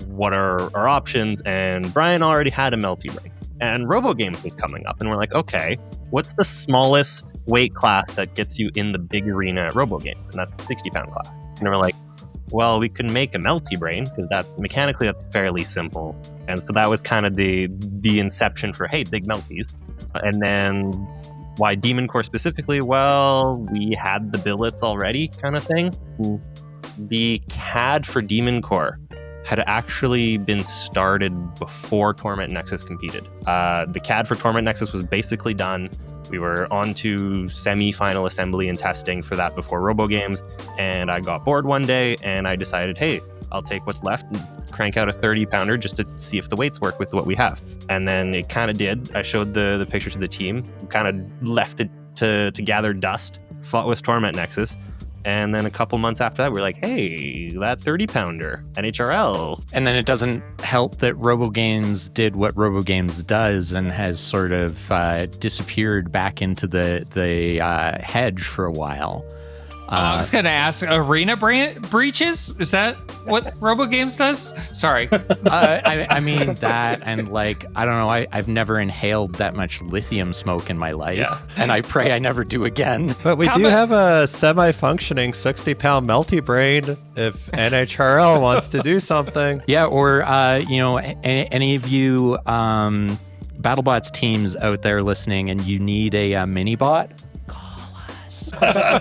What are our options? And Brian already had a Melty Brain, and RoboGames was coming up, and we're like, okay, what's the smallest weight class that gets you in the big arena at RoboGames? And that's the 60-pound class. And we're like, well, we can make a Melty Brain, because that's fairly simple. And so that was kind of the inception for, hey, big Melties. And then why Demon Core specifically? Well, we had the billets already, kind of thing. The CAD for Demon Core had actually been started before Torment Nexus competed. The CAD for Torment Nexus was basically done. We were on to semi-final assembly and testing for that before RoboGames, and I got bored one day and I decided, hey, I'll take what's left and crank out a 30-pounder just to see if the weights work with what we have. And then it kind of did. I showed the picture to the team, kind of left it to gather dust, fought with Torment Nexus. And then a couple months after that, we're like, hey, that 30-pounder, NHRL. And then it doesn't help that RoboGames did what RoboGames does and has sort of disappeared back into the hedge for a while. I was going to ask, arena breaches? Is that what RoboGames does? Sorry. I mean that, and like, I don't know, I've never inhaled that much lithium smoke in my life, and I pray I never do again. But we have a semi-functioning 60-pound Melty Brain if NHRL wants to do something. Yeah, or, any of you BattleBots teams out there listening and you need a mini-bot, a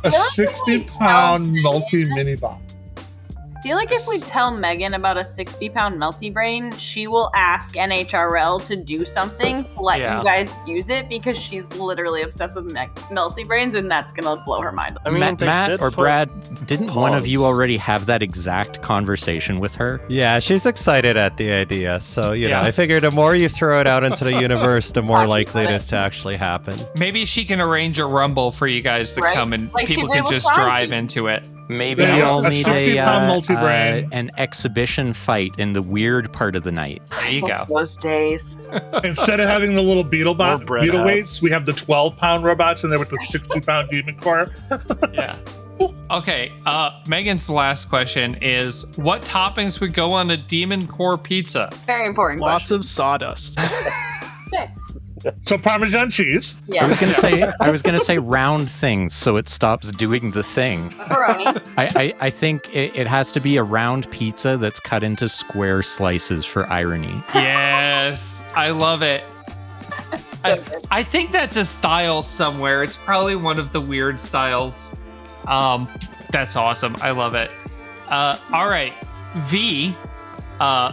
60-pound Melty mini bot. feel like if we tell Megan about a 60-pound Melty brain, she will ask NHRL to do something to let you guys use it because she's literally obsessed with Melty brains, and that's gonna blow her mind. I mean, Matt or Brad, didn't one of you already have that exact conversation with her? Yeah, she's excited at the idea. So, you know, I figure the more you throw it out into the universe, the more likely it is to actually happen. Maybe she can arrange a rumble for you guys to come and Like people can just drive into it. Maybe Yeah, you'll a need 60-pound multi-brain. an exhibition fight in the weird part of the night. There you go. Those days. Instead of having the little beetle bread weights, we have the 12-pound robots in there with the 60-pound demon core. Yeah. Okay, Megan's last question is, what toppings would go on a demon core pizza? Very important Lots question. of sawdust. So Parmesan cheese. Yeah. I was gonna say round things so it stops doing the thing. Pepperoni. I think it has to be a round pizza that's cut into square slices for irony. Yes, I love it. So good. I think that's a style somewhere. It's probably one of the weird styles. That's awesome. I love it. All right. V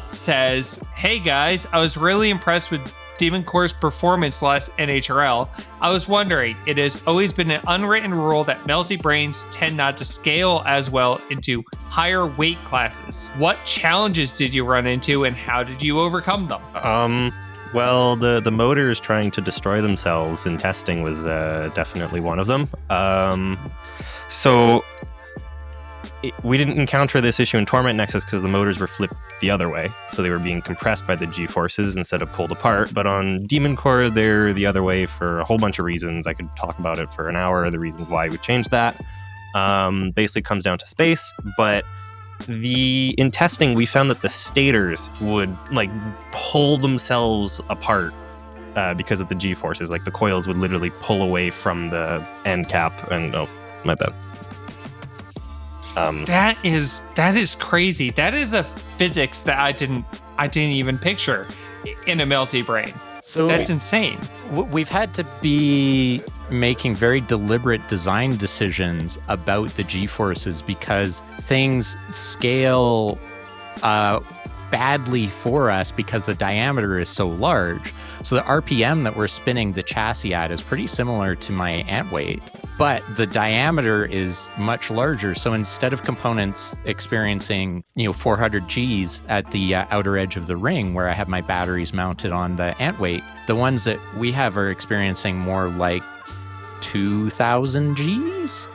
says, hey guys, I was really impressed with Demon Core's performance last NHRL. I was wondering, it has always been an unwritten rule that Melty brains tend not to scale as well into higher weight classes. What challenges did you run into and how did you overcome them? Well, the motors trying to destroy themselves in testing was definitely one of them. We didn't encounter this issue in Torment Nexus because the motors were flipped the other way. So they were being compressed by the G-forces instead of pulled apart. But on Demon Core, they're the other way for a whole bunch of reasons. I could talk about it for an hour, the reasons why we changed that. Basically comes down to space. But in testing, we found that the stators would pull themselves apart because of the G-forces. Like the coils would literally pull away from the end cap. And oh, my bad. That is crazy. That is a physics that I didn't even picture in a Melty brain. So that's insane. We've had to be making very deliberate design decisions about the G-forces because things scale badly for us because the diameter is so large. So the RPM that we're spinning the chassis at is pretty similar to my ant weight, but the diameter is much larger. So instead of components experiencing, 400 Gs at the outer edge of the ring where I have my batteries mounted on the ant weight, the ones that we have are experiencing more like 2,000 Gs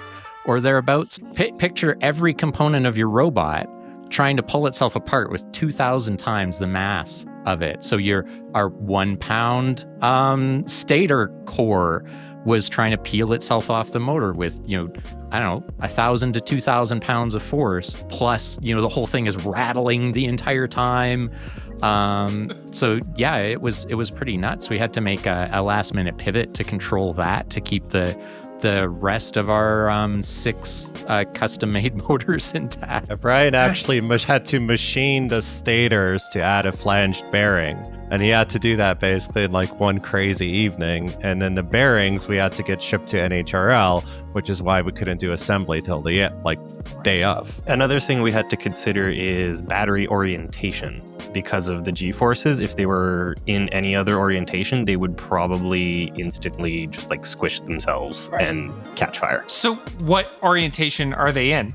or thereabouts. Picture every component of your robot trying to pull itself apart with 2,000 times the mass of it. So our 1 pound stator core was trying to peel itself off the motor with, 1,000 to 2,000 pounds of force. Plus, the whole thing is rattling the entire time. So yeah, it was pretty nuts. We had to make a last minute pivot to control that, to keep the rest of our 6 custom-made motors intact. Brian actually had to machine the stators to add a flanged bearing. And he had to do that basically in one crazy evening. And then the bearings we had to get shipped to NHRL, which is why we couldn't do assembly till the day of. Another thing we had to consider is battery orientation. Because of the G-forces, if they were in any other orientation, they would probably instantly just squish themselves and catch fire. So what orientation are they in?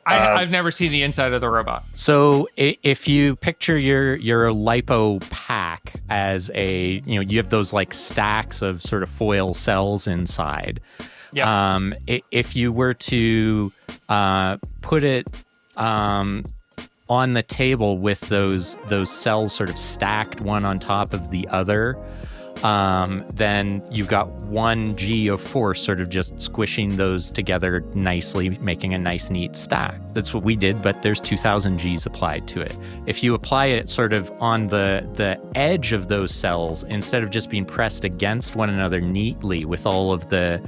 I've never seen the inside of the robot. So if you picture your lipo pack as you have those stacks of sort of foil cells inside. Yeah. If you were to put it on the table with those cells sort of stacked one on top of the other, then you've got 1 G of force sort of just squishing those together nicely, making a nice, neat stack. That's what we did, but there's 2,000 Gs applied to it. If you apply it sort of on the edge of those cells, instead of just being pressed against one another neatly with all of the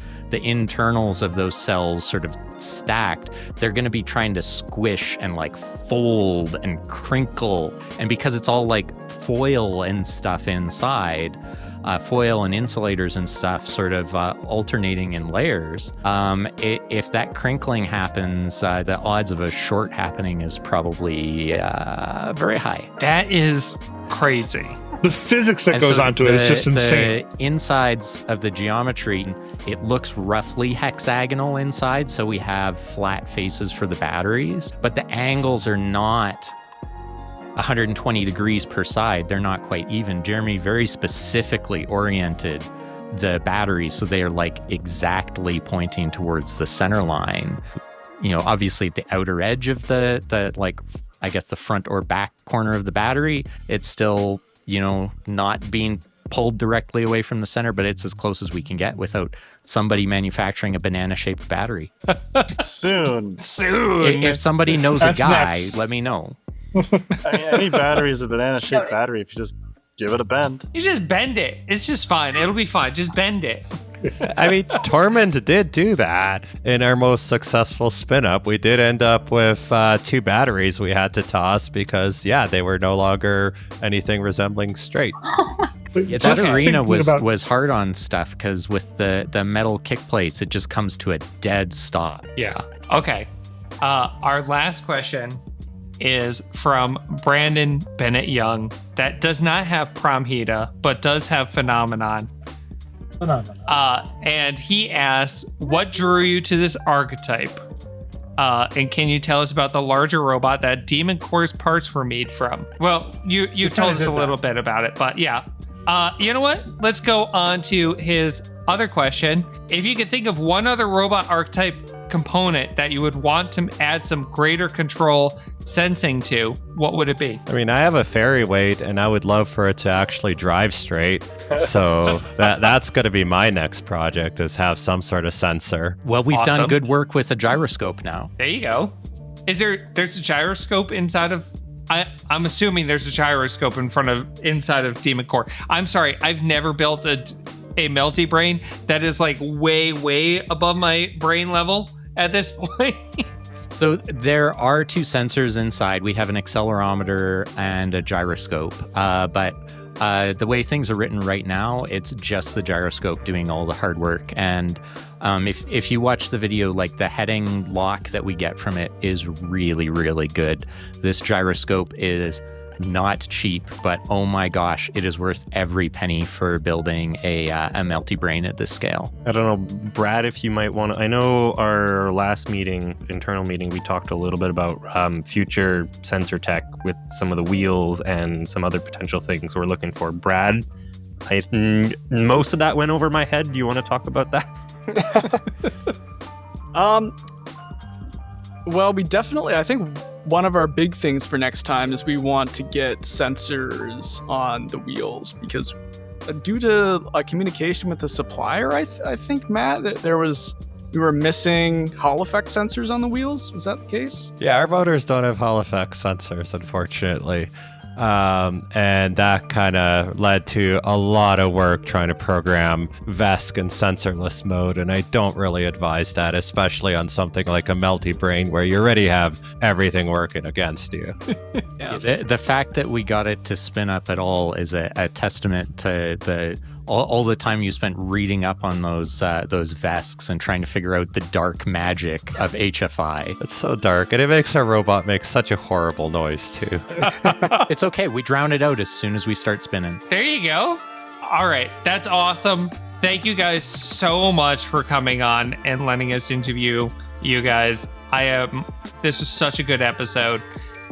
internals of those cells sort of stacked, they're going to be trying to squish and fold and crinkle. And because it's all foil and stuff inside, foil and insulators and stuff sort of alternating in layers, if that crinkling happens, the odds of a short happening is probably very high. That is crazy. The physics that goes onto it is just insane. The insides of the geometry, it looks roughly hexagonal inside, so we have flat faces for the batteries, but the angles are not 120 degrees per side. They're not quite even. Jeremy very specifically oriented the batteries so they are like exactly pointing towards the center line. You know, obviously at the outer edge of the like, I guess the front or back corner of the battery, it's still, you know, not being pulled directly away from the center, but it's as close as we can get without somebody manufacturing a banana-shaped battery. Soon. If somebody knows a guy, let me know. I mean, any battery is a banana-shaped battery if you just give it a bend. You just bend it. It's just fine. It'll be fine. Just bend it. I mean, Tormund did do that in our most successful spin-up. We did end up with 2 batteries we had to toss because, they were no longer anything resembling straight. Yeah, that arena was hard on stuff because with the metal kick plates, it just comes to a dead stop. Yeah. Okay. Our last question is from Brandon Bennett Young that does not have Promheta, but does have Phenomenon. And he asks, what drew you to this archetype? And can you tell us about the larger robot that Demon Core's parts were made from? Well, you told us a little bit about it, but yeah. You know what? Let's go on to his other question. If you could think of one other robot archetype component that you would want to add some greater control sensing to, what would it be? I mean, I have a fairy weight and I would love for it to actually drive straight. So that's going to be my next project, is have some sort of sensor. Well, we've done good work with a gyroscope now. There you go. There's a gyroscope inside of... I'm assuming there's a gyroscope inside of Demon Core. I'm sorry, I've never built a Melty brain that is like way above my brain level at this point. So there are 2 sensors inside. We have an accelerometer and a gyroscope. But the way things are written right now, it's just the gyroscope doing all the hard work. And if you watch the video, like the heading lock that we get from it is really, really good. This gyroscope is not cheap, but oh my gosh, it is worth every penny for building a Melty brain at this scale. I don't know, Brad, if you might want to... I know our last internal meeting, we talked a little bit about future sensor tech with some of the wheels and some other potential things we're looking for. Brad, most of that went over my head. Do you want to talk about that? Well, we definitely, I think one of our big things for next time is we want to get sensors on the wheels, because due to communication with the supplier, I think, Matt, that we were missing Hall effect sensors on the wheels. Was that the case? Yeah, our motors don't have Hall effect sensors, unfortunately. And that kind of led to a lot of work trying to program VESC in sensorless mode, and I don't really advise that, especially on something like a Melty brain where you already have everything working against you. Yeah. The fact that we got it to spin up at all is a testament to all the time you spent reading up on those VESCs and trying to figure out the dark magic of HFI. It's so dark, and it makes our robot make such a horrible noise too. It's okay. We drown it out as soon as we start spinning. There you go. All right. That's awesome. Thank you guys so much for coming on and letting us interview you guys. This was such a good episode.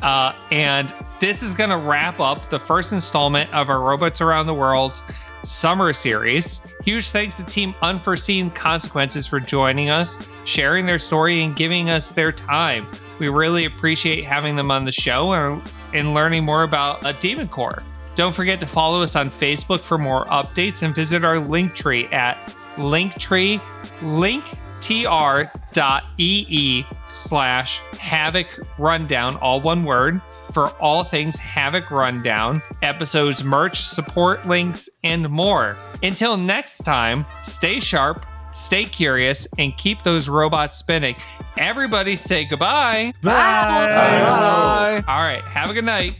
And this is going to wrap up the first installment of our Robots Around the World summer series. Huge thanks to Team Unforeseen Consequences for joining us, sharing their story, and giving us their time. We really appreciate having them on the show and learning more about Demon Core. Don't forget to follow us on Facebook for more updates and visit our Linktree at linktr.ee/Havoc Rundown, all one word, for all things Havoc Rundown, episodes, merch, support links, and more. Until next time, stay sharp, stay curious, and keep those robots spinning. Everybody say goodbye. Bye. All right, have a good night.